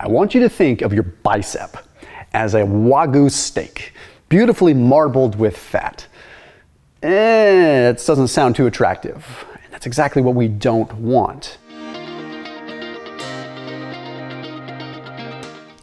I want you to think of your bicep as a Wagyu steak, beautifully marbled with fat. It doesn't sound too attractive. That's exactly what we don't want.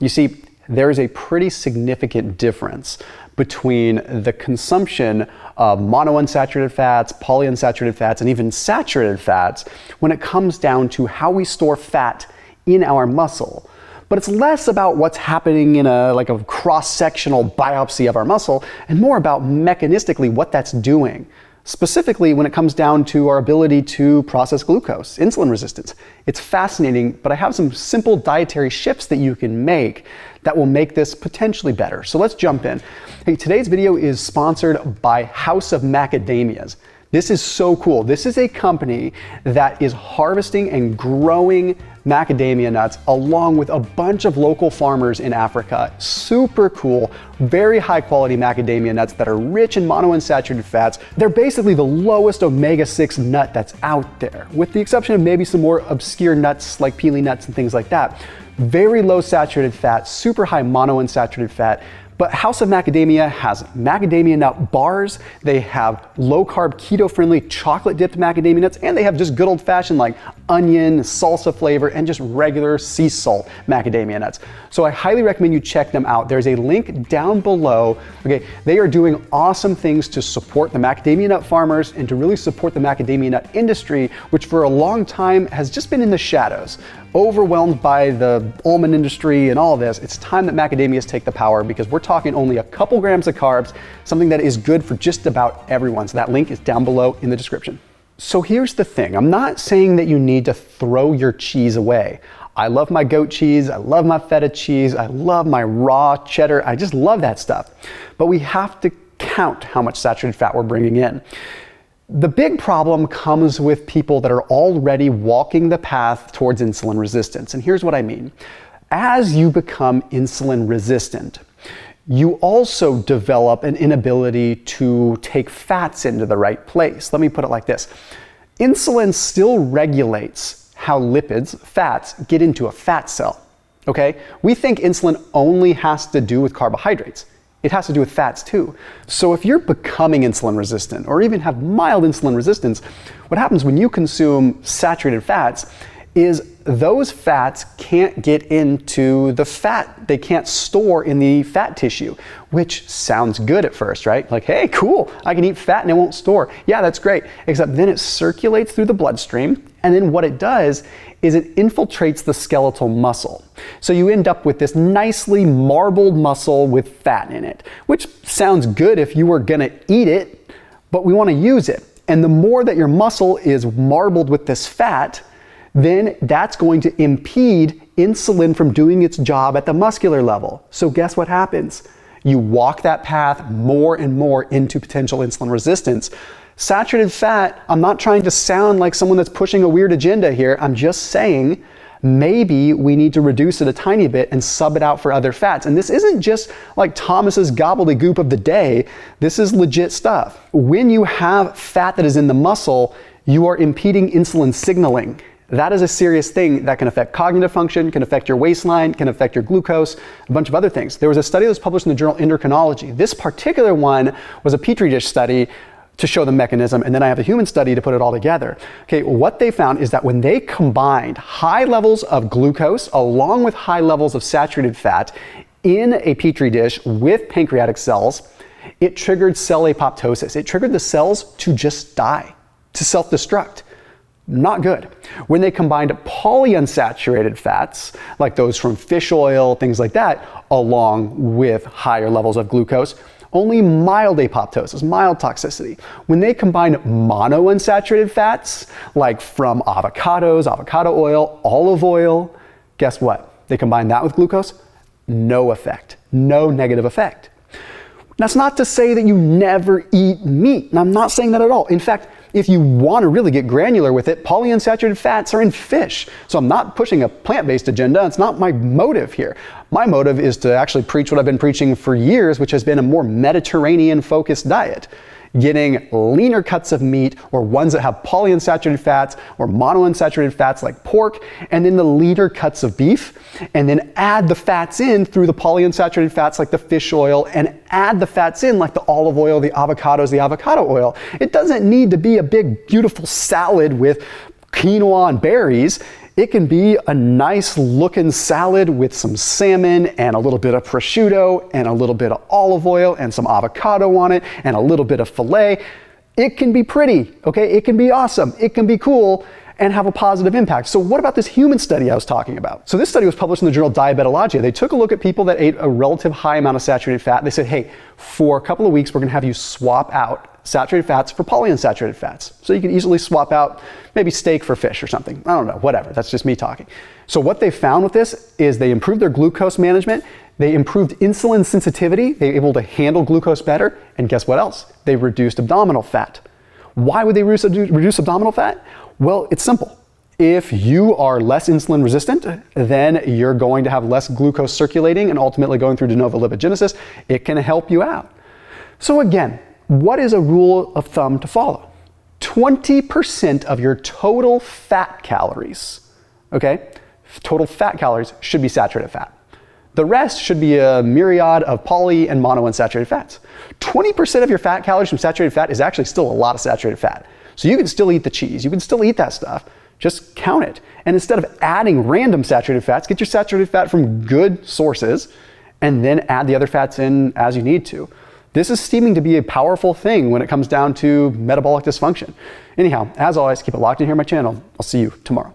You see, there is a pretty significant difference between the consumption of monounsaturated fats, polyunsaturated fats, and even saturated fats when it comes down to how we store fat in our muscle. But it's less about what's happening in a cross-sectional biopsy of our muscle and more about mechanistically what that's doing. Specifically when it comes down to our ability to process glucose, insulin resistance. It's fascinating, but I have some simple dietary shifts that you can make that will make this potentially better. So let's jump in. Hey, today's video is sponsored by House of Macadamias. This is so cool. This is a company that is harvesting and growing macadamia nuts along with a bunch of local farmers in Africa. Super cool, very high quality macadamia nuts that are rich in monounsaturated fats. They're basically the lowest omega-6 nut that's out there, with the exception of maybe some more obscure nuts like pili nuts and things like that. Very low saturated fat, super high monounsaturated fat. But House of Macadamia has macadamia nut bars, they have low-carb, keto-friendly chocolate-dipped macadamia nuts, and they have just good old-fashioned like onion, salsa flavor, and just regular sea salt macadamia nuts. So I highly recommend you check them out. There's a link down below. Okay, they are doing awesome things to support the macadamia nut farmers and to really support the macadamia nut industry, which for a long time has just been in the shadows. Overwhelmed by the almond industry and all this, it's time that macadamias take the power because we're talking only a couple grams of carbs, something that is good for just about everyone. So that link is down below in the description. So here's the thing. I'm not saying that you need to throw your cheese away. I love my goat cheese. I love my feta cheese. I love my raw cheddar. I just love that stuff. But we have to count how much saturated fat we're bringing in. The big problem comes with people that are already walking the path towards insulin resistance. And here's what I mean. As you become insulin resistant, you also develop an inability to take fats into the right place. Let me put it like this. Insulin still regulates how lipids, fats, get into a fat cell. Okay? We think insulin only has to do with carbohydrates. It has to do with fats too. So if you're becoming insulin resistant or even have mild insulin resistance, what happens when you consume saturated fats is those fats can't get into the fat. They can't store in the fat tissue, which sounds good at first, right? Like, hey, cool, I can eat fat and it won't store. Yeah, that's great. Except then it circulates through the bloodstream, and then what it does is it infiltrates the skeletal muscle. So you end up with this nicely marbled muscle with fat in it, which sounds good if you were gonna eat it, but we wanna use it. And the more that your muscle is marbled with this fat, then that's going to impede insulin from doing its job at the muscular level. So guess what happens? You walk that path more and more into potential insulin resistance. Saturated fat, I'm not trying to sound like someone that's pushing a weird agenda here. I'm just saying maybe we need to reduce it a tiny bit and sub it out for other fats. And this isn't just like Thomas's gobbledygook of the day. This is legit stuff. When you have fat that is in the muscle, you are impeding insulin signaling. That is a serious thing that can affect cognitive function, can affect your waistline, can affect your glucose, a bunch of other things. There was a study that was published in the journal Endocrinology. This particular one was a petri dish study to show the mechanism, and then I have a human study to put it all together. Okay, what they found is that when they combined high levels of glucose along with high levels of saturated fat in a petri dish with pancreatic cells, it triggered cell apoptosis. It triggered the cells to just die, to self-destruct. Not good. When they combined polyunsaturated fats, like those from fish oil, things like that, along with higher levels of glucose, only mild apoptosis, mild toxicity. When they combined monounsaturated fats, like from avocados, avocado oil, olive oil, guess what? They combined that with glucose, no effect, no negative effect. That's not to say that you never eat meat, and I'm not saying that at all. In fact, if you want to really get granular with it, polyunsaturated fats are in fish. So I'm not pushing a plant-based agenda. It's not my motive here. My motive is to actually preach what I've been preaching for years, which has been a more Mediterranean-focused diet. getting leaner cuts of meat or ones that have polyunsaturated fats or monounsaturated fats like pork, and then the leaner cuts of beef, and then add the fats in through the polyunsaturated fats like the fish oil, and add the fats in like the olive oil, the avocados, the avocado oil. It doesn't need to be a big, beautiful salad with quinoa and berries. It can be a nice looking salad with some salmon and a little bit of prosciutto and a little bit of olive oil and some avocado on it and a little bit of filet. It can be pretty, okay? It can be awesome. It can be cool and have a positive impact. So what about this human study I was talking about? So this study was published in the journal Diabetology. They took a look at people that ate a relative high amount of saturated fat. They said, hey, for a couple of weeks, we're gonna have you swap out saturated fats for polyunsaturated fats. So you can easily swap out maybe steak for fish or something. I don't know, whatever, that's just me talking. So what they found with this is they improved their glucose management, they improved insulin sensitivity, they were able to handle glucose better, and guess what else? They reduced abdominal fat. Why would they reduce abdominal fat? Well, it's simple. If you are less insulin resistant, then you're going to have less glucose circulating and ultimately going through de novo lipogenesis. It can help you out. So again, what is a rule of thumb to follow? 20% of your total fat calories, okay? Total fat calories should be saturated fat. The rest should be a myriad of poly and monounsaturated fats. 20% of your fat calories from saturated fat is actually still a lot of saturated fat. So you can still eat the cheese, you can still eat that stuff, just count it. And instead of adding random saturated fats, get your saturated fat from good sources and then add the other fats in as you need to. This is seeming to be a powerful thing when it comes down to metabolic dysfunction. Anyhow, as always, keep it locked in here on my channel. I'll see you tomorrow.